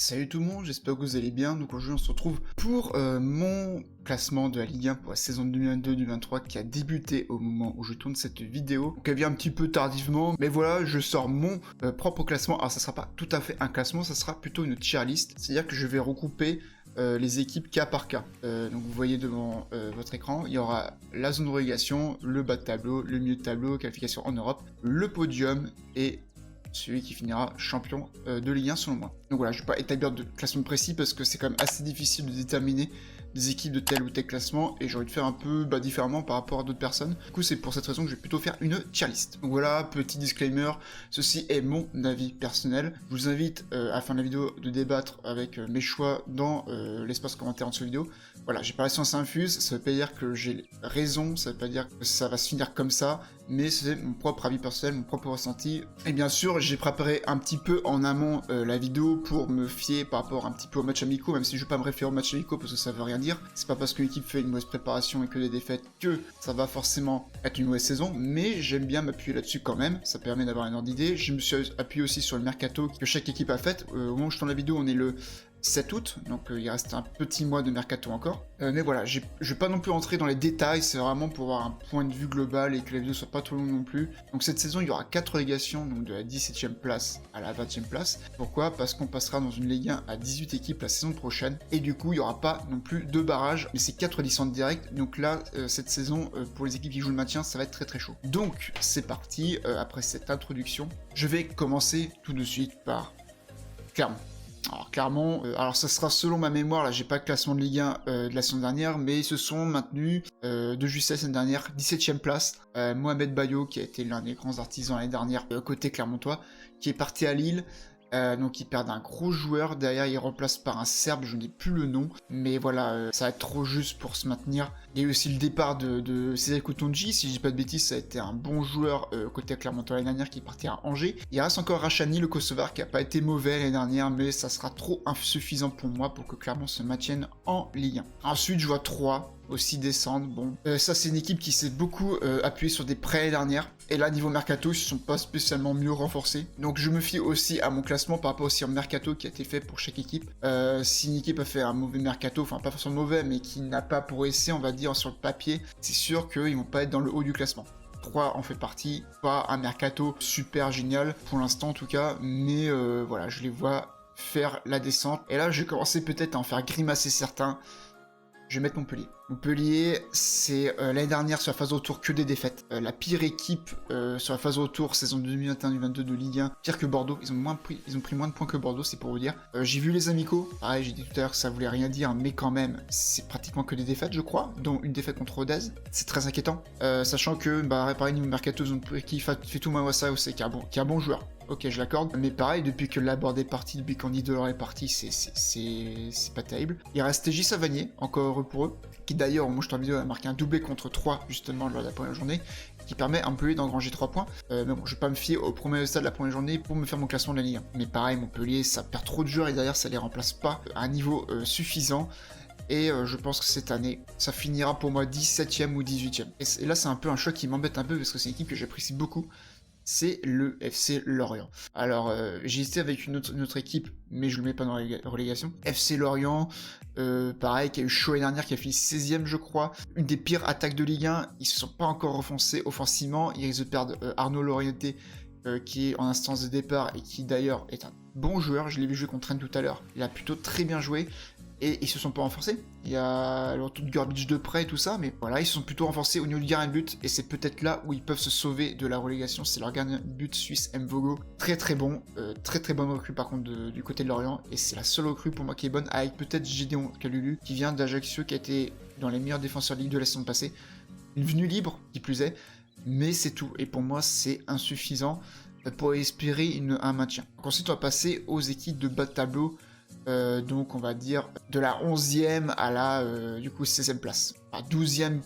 Salut tout le monde, j'espère que vous allez bien. Donc aujourd'hui on se retrouve pour mon classement de la Ligue 1 pour la saison 2022-2023 qui a débuté au moment où je tourne cette vidéo. Donc elle vient un petit peu tardivement, mais voilà, je sors mon propre classement. Alors ça sera pas tout à fait un classement, ça sera plutôt une tier list. C'est-à-dire que je vais regrouper les équipes cas par cas. Donc vous voyez devant votre écran, il y aura la zone de relégation, le bas de tableau, le milieu de tableau, qualification en Europe, le podium et celui qui finira champion de Ligue 1 selon moi. Donc voilà, je ne vais pas établir de classement précis parce que c'est quand même assez difficile de déterminer des équipes de tel ou tel classement et j'ai envie de faire un peu différemment par rapport à d'autres personnes. Du coup, c'est pour cette raison que je vais plutôt faire une tier list. Donc voilà, petit disclaimer, ceci est mon avis personnel. Je vous invite à la fin de la vidéo de débattre avec mes choix dans l'espace commentaire en dessous de la vidéo. Voilà, j'ai pas la science infuse, ça veut pas dire que j'ai raison, ça veut pas dire que ça va se finir comme ça, mais c'est mon propre avis personnel, mon propre ressenti. Et bien sûr, j'ai préparé un petit peu en amont la vidéo pour me fier par rapport un petit peu aux matchs amicaux, même si je vais pas me référer aux matchs amicaux parce que ça veut rien dire. C'est pas parce qu'une équipe fait une mauvaise préparation et que des défaites que ça va forcément être une mauvaise saison, mais j'aime bien m'appuyer là-dessus quand même, ça permet d'avoir un ordre d'idée. Je me suis appuyé aussi sur le mercato que chaque équipe a fait. Au moment où je tourne la vidéo, on est le 7 août, donc il reste un petit mois de mercato encore. Mais voilà, je vais pas non plus rentrer dans les détails, c'est vraiment pour avoir un point de vue global et que la vidéo soit pas trop longue non plus. Donc cette saison, il y aura 4 relégations, donc de la 17e place à la 20e place. Pourquoi? Parce qu'on passera dans une Ligue 1 à 18 équipes la saison prochaine, et du coup, il y aura pas non plus de barrages, mais c'est 4 descentes directes. Donc là, cette saison, pour les équipes qui jouent le maintien, ça va être très très chaud. Donc c'est parti, après cette introduction, je vais commencer tout de suite par Clermont. Alors Clermont, alors ça sera selon ma mémoire, là j'ai pas le classement de Ligue 1 de la saison dernière, mais ils se sont maintenus de justesse l'année dernière, 17e place. Mohamed Bayo, qui a été l'un des grands artisans l'année dernière, côté clermontois, qui est parti à Lille. Donc ils perdent un gros joueur, derrière ils remplacent par un Serbe, je n'ai plus le nom, mais voilà, ça va être trop juste pour se maintenir. Il y a eu aussi le départ de César Koutonji, si je dis pas de bêtises, ça a été un bon joueur côté Clermontois l'année dernière qui est parti à Angers. Il reste encore Rachani, le Kosovar, qui a pas été mauvais l'année dernière, mais ça sera trop insuffisant pour moi pour que Clermont se maintienne en Ligue 1. Ensuite je vois 3 aussi descendre. Bon, ça c'est une équipe qui s'est beaucoup appuyée sur des prêts l'année dernière. Et là, niveau mercato, ils se sont pas spécialement mieux renforcés. Donc je me fie aussi à mon classement par rapport aussi au mercato qui a été fait pour chaque équipe. Si une équipe a fait un mauvais mercato, enfin pas forcément mauvais, mais qui n'a pas progressé, on va dire, sur le papier, c'est sûr qu'ils vont pas être dans le haut du classement. 3 en fait partie, pas un mercato super génial, pour l'instant en tout cas, mais voilà, je les vois faire la descente. Et là, je vais commencer peut-être à en faire grimacer certains. Je vais mettre Montpellier. Montpellier, c'est l'année dernière sur la phase de retour que des défaites. La pire équipe sur la phase de retour saison 2021-2022 de Ligue 1, pire que Bordeaux. Ils ont pris moins de points que Bordeaux, c'est pour vous dire. J'ai vu les amicaux. Pareil, j'ai dit tout à l'heure que ça voulait rien dire, mais quand même, c'est pratiquement que des défaites, je crois, dont une défaite contre Rodez. C'est très inquiétant. Sachant que, pareil, niveau mercato, ils ont pris Fatou Mawassa aussi, qui est un bon joueur. Ok, je l'accorde, mais pareil, depuis que Laborde est parti, depuis qu'Andy Delors est parti, c'est pas terrible. Il reste TJ Savanier, encore heureux pour eux, qui d'ailleurs, au moment où je tourne la vidéo, a marqué un doublé contre 3, justement, lors de la première journée, qui permet un peu d'engranger 3 points. Mais bon, je vais pas me fier au premier stade de la première journée pour me faire mon classement de la Ligue 1. Mais pareil, Montpellier, ça perd trop de joueurs et derrière, ça les remplace pas à un niveau suffisant. Et je pense que cette année, ça finira pour moi 17e ou 18e. Et là, c'est un peu un choc qui m'embête un peu parce que c'est une équipe que j'apprécie beaucoup. C'est le FC Lorient. Alors, j'ai hésité avec une autre équipe, mais je le mets pas dans la relégation. FC Lorient, pareil, qui a eu chaud l'année dernière, qui a fini 16e, je crois. Une des pires attaques de Ligue 1. Ils se sont pas encore renforcés offensivement. Ils risquent de perdre Arnaud Lorienté, qui est en instance de départ et qui d'ailleurs est un bon joueur. Je l'ai vu jouer contre Rennes tout à l'heure. Il a plutôt très bien joué. Et ils se sont pas renforcés. Il y a le retour de Garbage de près et tout ça, mais voilà, ils se sont plutôt renforcés au niveau du gardien de but, et c'est peut-être là où ils peuvent se sauver de la relégation. C'est leur gardien de but suisse, Mvogo. Très très bon, très bonne recrue par contre du côté de Lorient, et c'est la seule recrue pour moi qui est bonne, avec peut-être Gédéon Kalulu, qui vient d'Ajaccio, qui a été dans les meilleurs défenseurs de Ligue de la saison passée. Une venue libre, qui plus est, mais c'est tout, et pour moi c'est insuffisant pour espérer un maintien. Donc ensuite on va passer aux équipes de bas de tableau. Donc on va dire de la 11e à la du coup 16e place. Enfin, 12e,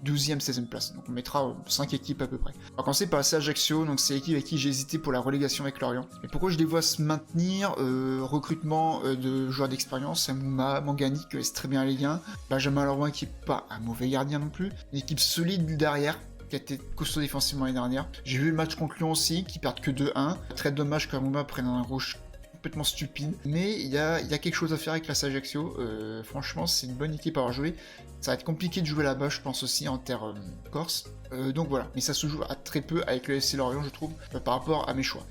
16e place. Donc on mettra 5 équipes à peu près. On va commencer par la Ajaccio, donc c'est l'équipe avec qui j'ai hésité pour la relégation avec Lorient. Et pourquoi je les vois se maintenir? Recrutement de joueurs d'expérience, Amouma, Mangani, qui est très bien à Ligue 1. Benjamin Leroy qui est pas un mauvais gardien non plus. Une équipe solide derrière, qui a été costaud défensivement l'année dernière. J'ai vu le match contre Lyon aussi, qui perdent que 2-1. Très dommage qu'Amouma prenne un rouge complètement stupide. Mais il y a quelque chose à faire avec la Ajaccio. Franchement, c'est une bonne équipe à avoir joué. Ça va être compliqué de jouer là-bas, je pense aussi, en terre corse. Donc voilà, mais ça se joue à très peu avec le FC Lorient, je trouve, par rapport à mes choix.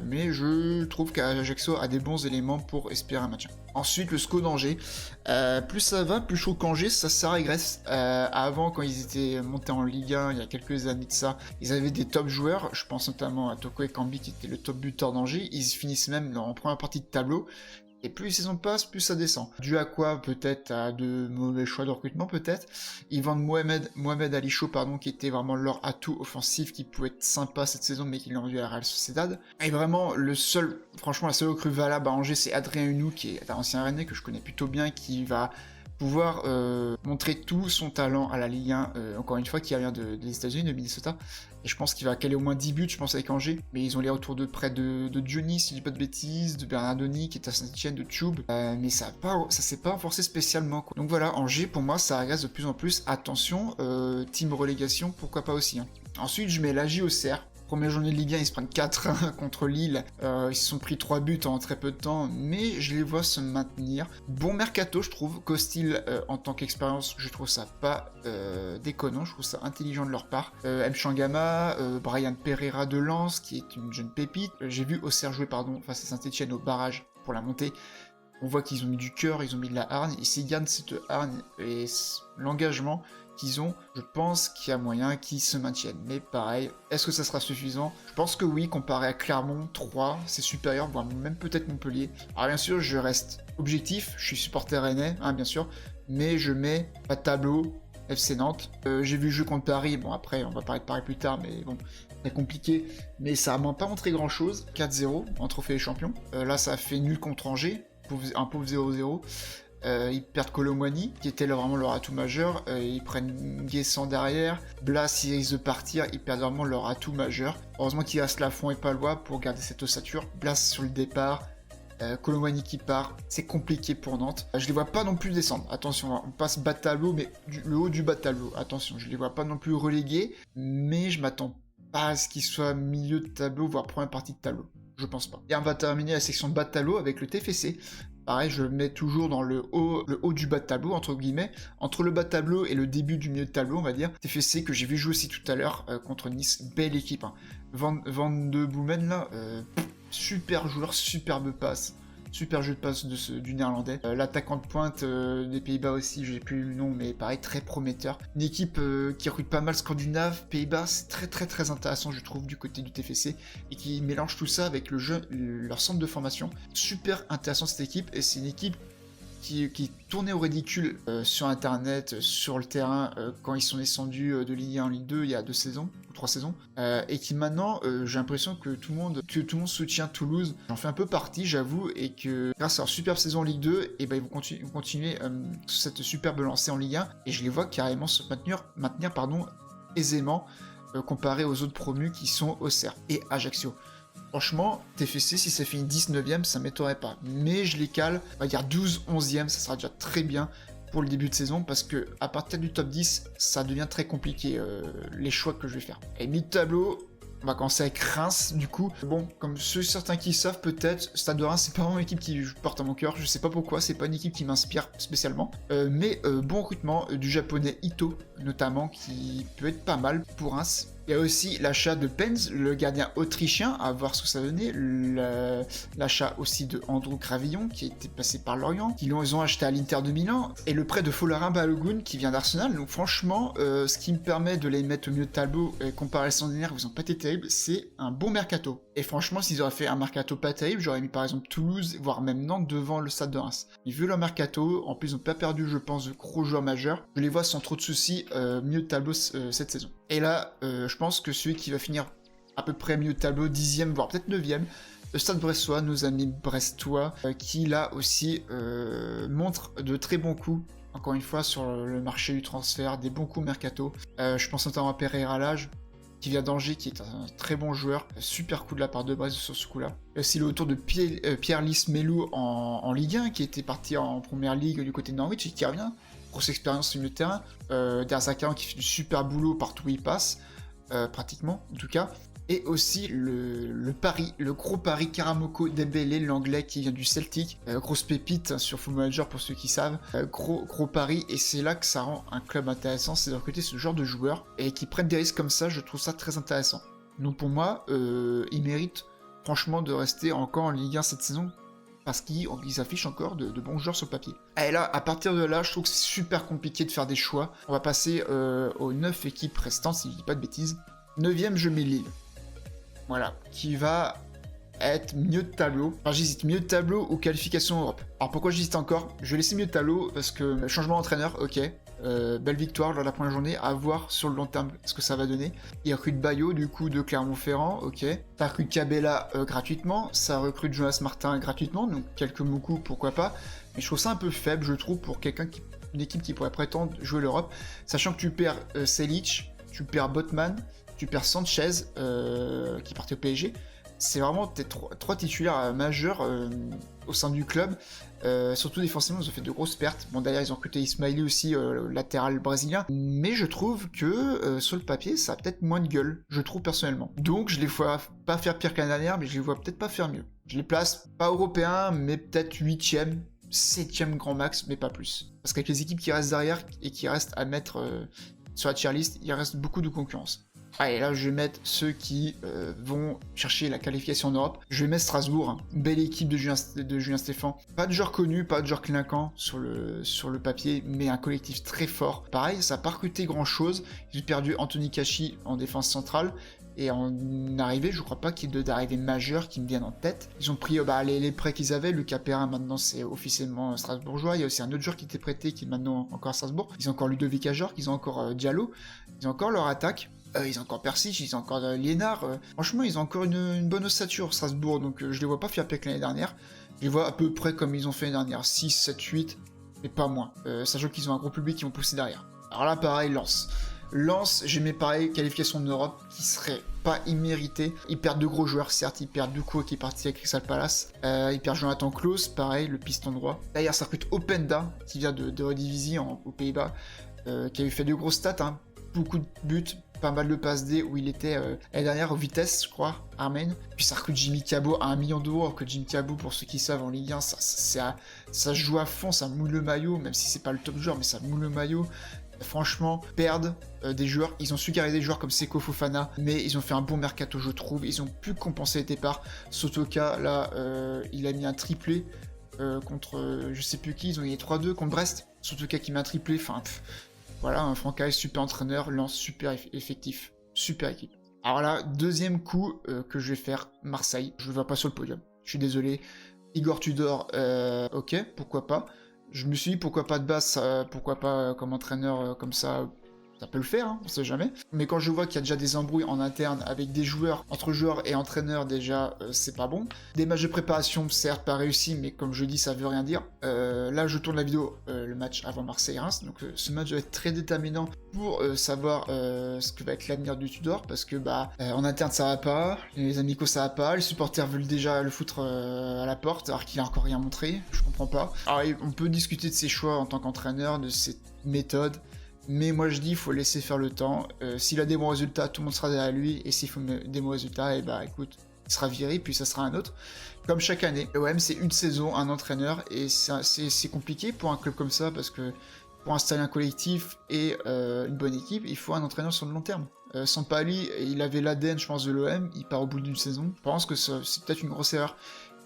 Mais je trouve qu'Ajaccio a des bons éléments pour espérer un maintien. Ensuite, le SCO d'Angers. Plus ça va, plus je trouve qu'Angers, ça régresse. Avant, quand ils étaient montés en Ligue 1, il y a quelques années de ça, ils avaient des top joueurs. Je pense notamment à Toko Ekambi, qui était le top buteur d'Angers. Ils finissent même en première partie de tableau. Et plus les saisons passent, plus ça descend. Dû à quoi? Peut-être à de mauvais choix de recrutement, peut-être. Ils vendent Mohamed Ali Chaud, pardon, qui était vraiment leur atout offensif, qui pouvait être sympa cette saison, mais qui l'a rendu à la Real Sociedad. Et vraiment, franchement, la seule recrue valable à Angers, c'est Adrien Hunou, qui est un ancien Rennais que je connais plutôt bien, qui va pouvoir montrer tout son talent à la Ligue 1, encore une fois, qui vient des États-Unis, de Minnesota. Et je pense qu'il va caler au moins 10 buts, je pense, avec Angers. Mais ils ont les retours de près de Johnny, si je dis pas de bêtises, de Bernardoni, qui est à Saint-Etienne, de Tube. Mais ça s'est pas renforcé spécialement, quoi. Donc voilà, Angers, pour moi, ça régresse de plus en plus. Attention, team relégation, pourquoi pas aussi. Hein. Ensuite, je mets l'AJ au Auxerre. Première journée de Ligue 1, ils se prennent 4-1 contre Lille. Ils se sont pris 3 buts en très peu de temps, mais je les vois se maintenir. Bon mercato, je trouve. Costil, en tant qu'expérience, je trouve ça pas déconnant. Je trouve ça intelligent de leur part. M. Changama, Brian Pereira de Lens, qui est une jeune pépite. J'ai vu Auxerre jouer, face à Saint-Etienne au barrage pour la montée. On voit qu'ils ont mis du cœur, ils ont mis de la hargne. Et s'ils gardent cette hargne et l'engagement qu'ils ont, je pense qu'il y a moyen qu'ils se maintiennent. Mais pareil, est-ce que ça sera suffisant? Je pense que oui, comparé à Clermont, 3, c'est supérieur, voire même peut-être Montpellier. Alors bien sûr, je reste objectif, je suis supporter rennais, hein, bien sûr, mais je mets pas de tableau, FC Nantes. J'ai vu le jeu contre Paris, bon après, on va parler de Paris plus tard, mais bon, c'est compliqué. Mais ça m'a pas montré grand-chose, 4-0 en trophée des champions. Là, ça a fait nul contre Angers, un pauvre 0-0. Ils perdent Colomwani, qui était vraiment leur atout majeur. Ils prennent Guessant derrière. Blas, ils risquent de partir. Ils perdent vraiment leur atout majeur. Heureusement qu'il reste Lafont et Palois pour garder cette ossature. Blas sur le départ. Colomwani qui part. C'est compliqué pour Nantes. Je les vois pas non plus descendre. Attention, on passe bas de tableau, mais le haut du bas de tableau. Attention, je les vois pas non plus relégués. Mais je m'attends pas à ce qu'ils soient milieu de tableau, voire première partie de tableau. Je pense pas. Et on va terminer la section bas de tableau avec le TFC. Pareil, je le mets toujours dans le haut du bas de tableau, entre guillemets, entre le bas de tableau et le début du milieu de tableau, on va dire. TFC que j'ai vu jouer aussi tout à l'heure contre Nice, belle équipe. Hein. Van de Boomen, là, super joueur, superbe passe. Super jeu de passe du néerlandais. L'attaquant de pointe des Pays-Bas aussi, j'ai plus le nom, mais pareil, très prometteur. Une équipe qui recrute pas mal scandinave, Pays-Bas, c'est très intéressant, je trouve, du côté du TFC, et qui mélange tout ça avec leur centre de formation. Super intéressant cette équipe, et c'est une équipe qui tournait au ridicule sur internet, sur le terrain, quand ils sont descendus de Ligue 1 en Ligue 2 il y a 2 saisons, ou 3 saisons, et qui maintenant, j'ai l'impression que tout le monde soutient Toulouse. J'en fais un peu partie, j'avoue, et que grâce à leur superbe saison en Ligue 2, et ben, ils vont continuer cette superbe lancée en Ligue 1, et je les vois carrément se maintenir aisément, comparé aux autres promus qui sont Auxerre et Ajaccio. Franchement, TFC, si ça finit 19ème, ça m'étonnerait pas. Mais je les cale, on va dire 12-11ème, ça sera déjà très bien pour le début de saison, parce que à partir du top 10, ça devient très compliqué, les choix que je vais faire. Et mid-tableau, on va commencer avec Reims, du coup. Bon, comme certains qui savent peut-être, Stade de Reims, c'est pas vraiment une équipe qui porte à mon cœur, je sais pas pourquoi, c'est pas une équipe qui m'inspire spécialement. Mais bon recrutement du japonais Ito, notamment, qui peut être pas mal pour Reims. Il y a aussi l'achat de Penz, le gardien autrichien, à voir ce que ça donnait. L'achat aussi de Andrew Gravillon, qui a été passé par Lorient, ils ont acheté à l'Inter de Milan. Et le prêt de Folarin Balogun, qui vient d'Arsenal. Donc franchement, ce qui me permet de les mettre au milieu de tableau, comparé à la saison dernière, où ils ont pas été terribles, c'est un bon mercato. Et franchement, s'ils auraient fait un mercato pas terrible, j'aurais mis par exemple Toulouse, voire même Nantes devant le Stade de Reims. Mais vu leur mercato, en plus ils n'ont pas perdu, je pense, de gros joueurs majeurs, je les vois sans trop de soucis milieu de tableau cette saison. Et là, je pense que celui qui va finir à peu près milieu de tableau, 10ème, voire peut-être 9ème, le Stade Brestois, nos amis brestois, qui là aussi montrent de très bons coups, encore une fois, sur le marché du transfert, des bons coups mercato. Je pense notamment à Pereira Lage, qui vient d'Angers, qui est un très bon joueur, super coup de la part de Brest sur ce coup-là. Aussi le retour de Pierre-Lys Melou en Ligue 1, qui était parti en première ligue du côté de Norwich et qui revient. Grosse expérience sur le terrain. Derzakarian qui fait du super boulot partout où il passe, pratiquement en tout cas. Et aussi le pari, le gros pari Karamoko Dembélé, l'anglais qui vient du Celtic, grosse pépite hein, sur Football Manager pour ceux qui savent, gros pari, et c'est là que ça rend un club intéressant, c'est de recruter ce genre de joueurs, et qui prennent des risques comme ça, je trouve ça très intéressant. Donc pour moi, ils méritent franchement de rester encore en Ligue 1 cette saison, parce qu'ils affichent encore de bons joueurs sur le papier. Et là, à partir de là, je trouve que c'est super compliqué de faire des choix. On va passer aux 9 équipes restantes, si je dis pas de bêtises. 9ème, je mets Lille. Voilà, qui va être milieu de tableau. Enfin, j'hésite milieu de tableau ou qualification Europe. Alors pourquoi j'hésite encore? Je vais laisser milieu de tableau parce que changement d'entraîneur, ok. Belle victoire lors de la première journée, à voir sur le long terme ce que ça va donner. Il recrute Bayo du coup de Clermont-Ferrand, ok. Ça recrute Cabella gratuitement, ça recrute Jonas Martin gratuitement, donc quelques Moukou pourquoi pas. Mais je trouve ça un peu faible, je trouve, pour une équipe qui pourrait prétendre jouer l'Europe, sachant que tu perds Selic, tu perds Botman, tu perds Sanchez qui partait au PSG. C'est vraiment tes trois titulaires majeurs au sein du club. Surtout défensivement, ils ont fait de grosses pertes. Bon, d'ailleurs, ils ont recruté Ismaili aussi, latéral brésilien. Mais je trouve que sur le papier, ça a peut-être moins de gueule, je trouve personnellement. Donc, je les vois pas faire pire que l'année dernière, mais je les vois peut-être pas faire mieux. Je les place pas européens, mais peut-être 8ème, 7ème grand max, mais pas plus. Parce qu'avec les équipes qui restent derrière et qui restent à mettre sur la tier list, il reste beaucoup de concurrence. Allez, là, je vais mettre ceux qui vont chercher la qualification en Europe. Je vais mettre Strasbourg, hein. Belle équipe de Julien Stéphan. Pas de joueurs connus, pas de joueurs clinquants sur le papier, mais un collectif très fort. Pareil, ça n'a pas recruté grand-chose. Ils ont perdu Anthony Kachi en défense centrale. Et en arrivée, je crois pas qu'il y ait d'arrivée majeure qui me viennent en tête. Ils ont pris les prêts qu'ils avaient. Lucas Perrin, maintenant, c'est officiellement strasbourgeois. Il y a aussi un autre joueur qui était prêté, qui est maintenant encore à Strasbourg. Ils ont encore Ludovic Ajorc, ils ont encore Diallo. Ils ont encore leur attaque. Ils ont encore Persic, ils ont encore Liénard. Franchement, ils ont encore une bonne ossature, Strasbourg. Donc, je les vois pas faire pire que l'année dernière. Je les vois à peu près comme ils ont fait l'année dernière. 6, 7, 8, mais pas moins. Sachant qu'ils ont un gros public qui vont pousser derrière. Alors là, pareil, Lens, j'ai mis pareil, qualification de l'Europe qui serait pas imméritée. Ils perdent de gros joueurs, certes, ils perdent Duco qui est parti avec Crystal Palace. Ils perdent Jonathan Klaus, pareil, le piston droit. D'ailleurs, ça recrute Openda, qui vient de Eredivisie aux Pays-Bas, qui avait fait de grosses stats, hein. Beaucoup de buts, pas mal de passes D où il était l'année dernière au Vitesse, je crois, Armen. Puis ça recrute Jimmy Cabot à 1 million d'euros, alors que Jimmy Cabot, pour ceux qui savent en Ligue 1, ça joue à fond, ça moule le maillot, même si c'est pas le top joueur, mais ça moule le maillot. Franchement, perdent des joueurs. Ils ont su garder des joueurs comme Seko Fofana, mais ils ont fait un bon mercato, je trouve. Ils ont pu compenser les départs. Sotoka, là, il a mis un triplé contre je sais plus qui. Ils ont gagné 3-2 contre Brest. Sotoka qui met un triplé. Enfin, voilà, un Francaise, super entraîneur, Lens, super effectif. Super équipe. Alors là, deuxième coup que je vais faire, Marseille. Je ne le vois pas sur le podium. Je suis désolé. Igor Tudor, ok, pourquoi pas. Je me suis dit pourquoi pas de base, pourquoi pas comme entraîneur comme ça peut le faire, hein, on sait jamais. Mais quand je vois qu'il y a déjà des embrouilles en interne avec des joueurs, entre joueurs et entraîneurs déjà, c'est pas bon. Des matchs de préparation, certes pas réussis, mais comme je dis, ça veut rien dire. Là, je tourne la vidéo, le match avant Marseille-Reims, donc ce match va être très déterminant pour savoir ce que va être l'avenir du Tudor, parce que en interne ça va pas, les amicaux ça va pas, les supporters veulent déjà le foutre à la porte, alors qu'il a encore rien montré, je comprends pas. Alors on peut discuter de ses choix en tant qu'entraîneur, de ses méthodes, mais moi je dis il faut laisser faire le temps. S'il a des bons résultats, tout le monde sera derrière lui, et s'il faut des mauvais résultats, et écoute, il sera viré, puis ça sera un autre. Comme chaque année, l'OM c'est une saison, un entraîneur, et c'est compliqué pour un club comme ça, parce que pour installer un collectif et une bonne équipe, il faut un entraîneur sur le long terme. Sampali, il avait l'ADN, je pense, de l'OM, il part au bout d'une saison. Je pense que c'est peut-être une grosse erreur.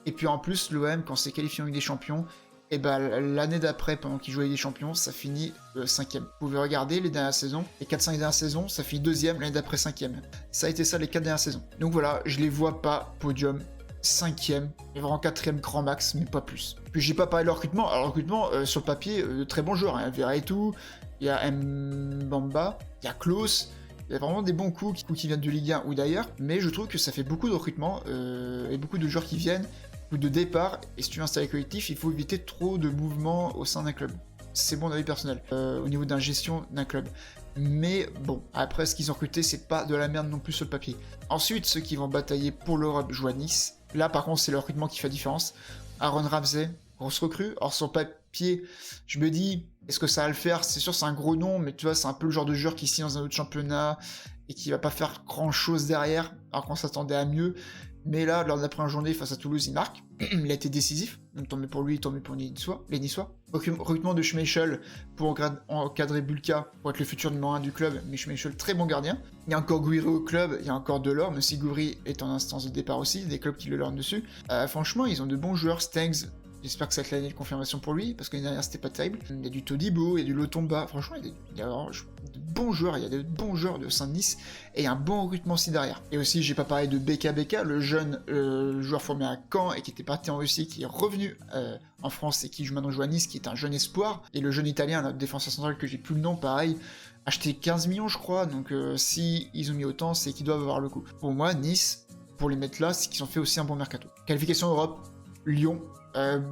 Et puis en plus, l'OM, quand c'est qualifié en Ligue des Champions, et l'année d'après, pendant qu'il jouait Ligue des Champions, ça finit 5ème. Vous pouvez regarder les dernières saisons, les 4-5 dernières saisons, ça finit 2ème, l'année d'après 5ème. Ça a été ça les 4 dernières saisons. Donc voilà, je les vois pas podium, 5ème, et vraiment 4ème grand max, mais pas plus. Puis j'ai pas parlé de leur recrutement. Alors, le recrutement, sur le papier, de très bons joueurs. Il y a Verretou, il y a Mbamba, il y a Klaus. Il y a vraiment des bons coups qui viennent de Ligue 1 ou d'ailleurs. Mais je trouve que ça fait beaucoup de recrutement et beaucoup de joueurs qui viennent, beaucoup de départs. Et si tu veux installer un collectif, il faut éviter trop de mouvements au sein d'un club. C'est mon avis personnel, au niveau de la gestion d'un club. Mais bon, après, ce qu'ils ont recruté, c'est pas de la merde non plus sur le papier. Ensuite, ceux qui vont batailler pour l'Europe jouent à Nice. Là, par contre, c'est le recrutement qui fait la différence. Aaron Ramsey, grosse recrue. Or, sur papier, je me dis, est-ce que ça va le faire? C'est sûr, c'est un gros nom, mais tu vois, c'est un peu le genre de joueur qui signe dans un autre championnat et qui va pas faire grand chose derrière, alors qu'on s'attendait à mieux. Mais là, lors de la première journée face à Toulouse, il marque. Il a été décisif, donc tant mieux pour lui, tant mieux pour les Niçois. Recrutement de Schmeichel pour encadrer Bulka, pour être le futur numéro 1 du club, mais Schmeichel, très bon gardien. Il y a encore Gouiri au club, il y a encore Delors, même si Gouiri est en instance de départ aussi, des clubs qui le lornent dessus. Franchement, ils ont de bons joueurs, Stengs. J'espère que ça va être l'année de confirmation pour lui, parce que l'année dernière c'était pas terrible. Il y a du Todibo, il y a du Lotomba, franchement il y a de bons joueurs, il y a de bons joueurs de Saint-Denis, et un bon recrutement aussi derrière. Et aussi j'ai pas parlé de BK, le jeune joueur formé à Caen et qui était parti en Russie, qui est revenu en France et qui maintenant joue à Nice, qui est un jeune espoir. Et le jeune italien, notre défenseur central que j'ai plus le nom, pareil, acheté 15 millions je crois, donc si ils ont mis autant, c'est qu'ils doivent avoir le coup. Pour moi, Nice, pour les mettre là, c'est qu'ils ont fait aussi un bon mercato. Qualification Europe, Lyon.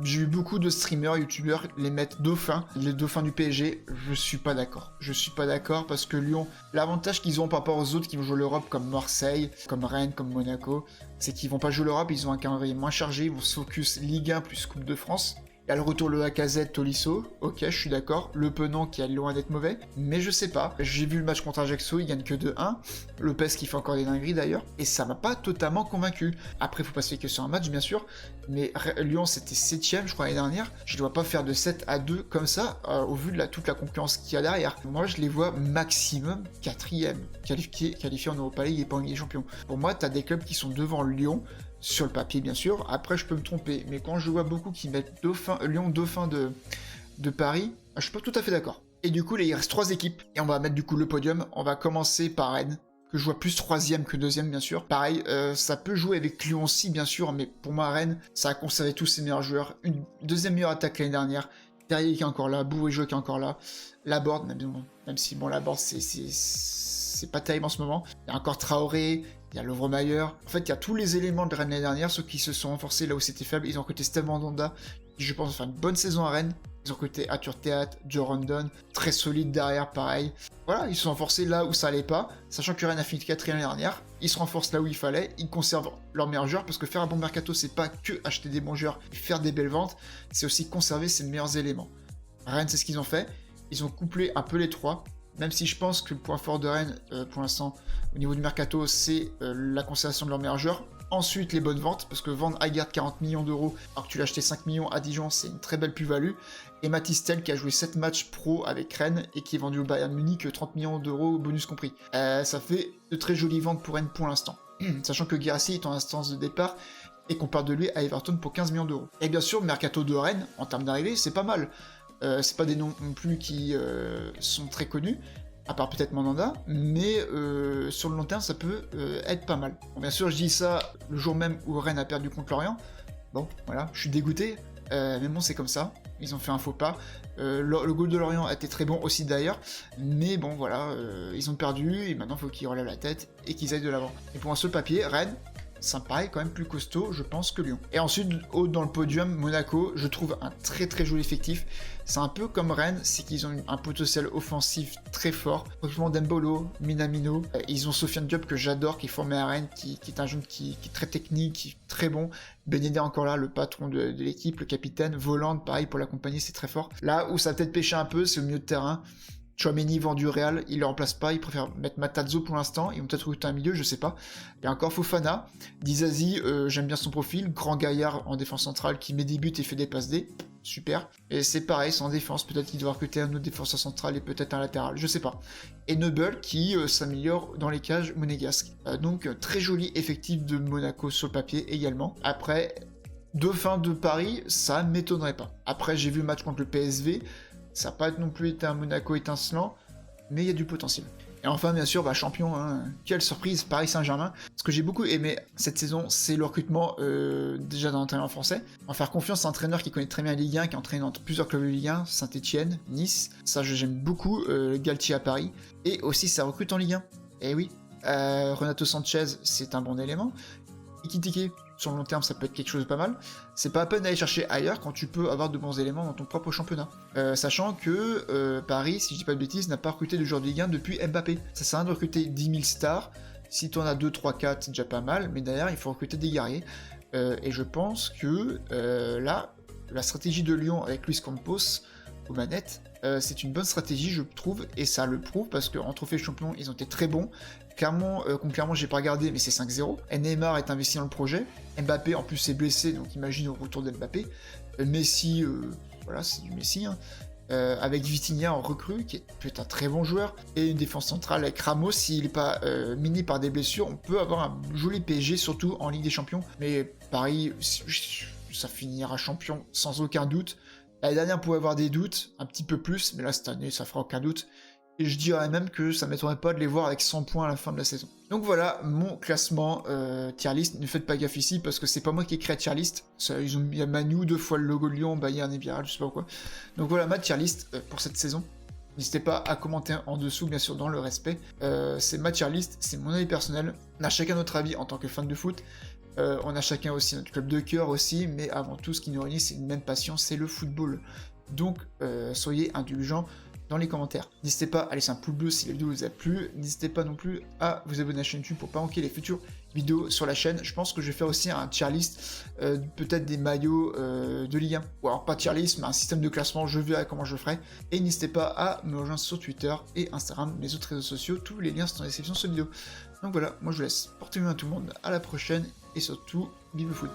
J'ai eu beaucoup de streamers, youtubeurs les mettre dauphins, les dauphins du PSG, je suis pas d'accord. Je suis pas d'accord parce que Lyon, l'avantage qu'ils ont par rapport aux autres qui vont jouer l'Europe comme Marseille, comme Rennes, comme Monaco, c'est qu'ils vont pas jouer l'Europe, ils ont un calendrier moins chargé, ils vont se focus Ligue 1 plus Coupe de France. Il y a le retour de Lacazette, Tolisso, ok, je suis d'accord. Le Penant qui est loin d'être mauvais, mais je sais pas. J'ai vu le match contre Ajaccio, il gagne que 2-1. Lopez qui fait encore des dingueries d'ailleurs, et ça m'a pas totalement convaincu. Après, faut pas se fier que sur un match, bien sûr, mais Lyon c'était 7ème, je crois, l'année dernière. Je ne dois pas faire de 7-2 comme ça, au vu de toute la concurrence qu'il y a derrière. Moi, je les vois maximum 4ème, qualifié en Europa League et pas en Ligue des Champions. Pour moi, t'as des clubs qui sont devant Lyon, sur le papier bien sûr, après je peux me tromper, mais quand je vois beaucoup qui mettent Lyon dauphin de Paris, je suis pas tout à fait d'accord. Et du coup là il reste 3 équipes, et on va mettre du coup le podium, on va commencer par Rennes, que je vois plus 3ème que 2ème bien sûr. Pareil, ça peut jouer avec Lyon aussi bien sûr, mais pour moi Rennes, ça a conservé tous ses meilleurs joueurs, une deuxième meilleure attaque l'année dernière, Terrier qui est encore là, Bourigeau qui est encore là, Laborde, même si bon Laborde c'est pas terrible en ce moment, il y a encore Traoré, il y a Lovre-Mayer. En fait, il y a tous les éléments de Rennes l'année dernière, ceux qui se sont renforcés là où c'était faible. Ils ont recruté Steve Mandanda, qui je pense va faire une bonne saison à Rennes. Ils ont recruté Arthur Théâtre, Joe Rondon, très solide derrière, pareil. Voilà, ils se sont renforcés là où ça allait pas, sachant que Rennes a fini 4ème l'année dernière. Ils se renforcent là où il fallait, ils conservent leurs meilleurs joueurs, parce que faire un bon mercato, c'est pas que acheter des bons joueurs et faire des belles ventes, c'est aussi conserver ses meilleurs éléments. Rennes, c'est ce qu'ils ont fait. Ils ont couplé un peu les trois. Même si je pense que le point fort de Rennes, pour l'instant, au niveau du mercato, c'est la conservation de leurs meilleurs joueurs. Ensuite, les bonnes ventes, parce que vendre Aguerd 40 millions d'euros, alors que tu l'as acheté 5 millions à Dijon, c'est une très belle plus-value. Et Mathys Tel, qui a joué 7 matchs pro avec Rennes, et qui est vendu au Bayern Munich 30 millions d'euros, bonus compris. Ça fait de très jolies ventes pour Rennes pour l'instant. Sachant que Guirassy est en instance de départ, et qu'on part de lui à Everton pour 15 millions d'euros. Et bien sûr, le mercato de Rennes, en termes d'arrivée, c'est pas mal. C'est pas des noms non plus qui sont très connus, à part peut-être Mandanda, mais sur le long terme, ça peut être pas mal. Bon, bien sûr, je dis ça le jour même où Rennes a perdu contre Lorient. Bon, voilà, je suis dégoûté, mais bon, c'est comme ça. Ils ont fait un faux pas. Le goal de Lorient a été très bon aussi d'ailleurs, mais bon, voilà, ils ont perdu, et maintenant, il faut qu'ils relèvent la tête et qu'ils aillent de l'avant. Et pour un seul papier, Rennes, ça me paraît quand même plus costaud, je pense, que Lyon. Et ensuite, haut dans le podium, Monaco, je trouve un très très joli effectif. C'est un peu comme Rennes, c'est qu'ils ont un potentiel offensif très fort. Recrutement d'Embolo, Minamino. Ils ont Sofiane Diop que j'adore, qui est formé à Rennes, qui est un jeune qui est très technique, qui est très bon. Ben Yedder encore là, le patron de l'équipe, le capitaine. Voland, pareil, pour l'accompagner, c'est très fort. Là où ça a peut-être pêché un peu, c'est au milieu de terrain. Tchouaméni vendu au Real, il le remplace pas, il préfère mettre Matarazzo pour l'instant, ils vont peut-être recruter un milieu, je sais pas. Il y a encore Fofana, Dizazi, j'aime bien son profil, grand gaillard en défense centrale qui met des buts et fait des passes D, super. Et c'est pareil, c'est en défense, peut-être qu'il doit recruter un autre défenseur central et peut-être un latéral, je sais pas. Et Neubel qui s'améliore dans les cages monégasques. Donc très joli effectif de Monaco sur le papier également. Après, dauphin de Paris, ça m'étonnerait pas. Après j'ai vu le match contre le PSV, ça n'a pas non plus été un Monaco étincelant, mais il y a du potentiel. Et enfin, bien sûr, champion, hein, quelle surprise, Paris Saint-Germain. Ce que j'ai beaucoup aimé cette saison, c'est le recrutement déjà d'un entraîneur français. On va faire confiance à un entraîneur qui connaît très bien la Ligue 1, qui entraîne dans plusieurs clubs de Ligue 1, Saint-Etienne, Nice. Ça, j'aime beaucoup, Galtier à Paris. Et aussi, ça recrute en Ligue 1. Et oui, Renato Sanchez, c'est un bon élément. Ekitike, sur le long terme, ça peut être quelque chose de pas mal. C'est pas à peine d'aller chercher ailleurs quand tu peux avoir de bons éléments dans ton propre championnat. Sachant que Paris, si je dis pas de bêtises, n'a pas recruté de joueurs de Ligue 1 depuis Mbappé. Ça sert à rien de recruter 10 000 stars. Si tu en as 2, 3, 4, c'est déjà pas mal, mais derrière, il faut recruter des guerriers. Et je pense que là, la stratégie de Lyon avec Luis Campos aux manettes, c'est une bonne stratégie, je trouve, et ça le prouve, parce qu'en trophée champion, ils ont été très bons. Clairement, j'ai pas regardé, mais c'est 5-0. Neymar est investi dans le projet. Mbappé, en plus, est blessé, donc imagine au retour de Mbappé. Messi, voilà, c'est du Messi, hein. Avec Vitinha en recrue, qui peut être un très bon joueur, et une défense centrale avec Ramos, s'il n'est pas miné par des blessures, on peut avoir un joli PSG, surtout en Ligue des Champions. Mais Paris, ça finira champion sans aucun doute. L'année dernière, on pouvait avoir des doutes, un petit peu plus, mais là, cette année, ça fera aucun doute. Et je dirais même que ça ne m'étonnerait pas de les voir avec 100 points à la fin de la saison. Donc voilà, mon classement tier list. Ne faites pas gaffe ici, parce que c'est pas moi qui ai créé la tier list. Il y a Manu, 2 fois le logo de Lyon, Bayern et Viral, je sais pas quoi. Donc voilà, ma tier list pour cette saison. N'hésitez pas à commenter en dessous, bien sûr, dans le respect. C'est ma tier list, c'est mon avis personnel. On a chacun notre avis en tant que fan de foot. On a chacun aussi notre club de cœur aussi, mais avant tout, ce qui nous réunit, c'est une même passion, c'est le football. Donc, soyez indulgents dans les commentaires. N'hésitez pas à laisser un pouce bleu si la vidéo vous a plu. N'hésitez pas non plus à vous abonner à la chaîne YouTube pour pas manquer les futures vidéos sur la chaîne. Je pense que je vais faire aussi un tier list, peut-être des maillots de Ligue 1. Ou alors pas tier list, mais un système de classement, je verrai comment je le ferai. Et n'hésitez pas à me rejoindre sur Twitter et Instagram, mes autres réseaux sociaux. Tous les liens sont dans la description de cette vidéo. Donc voilà, moi je vous laisse. Portez-vous bien tout le monde, à la prochaine, et surtout, vive le foot.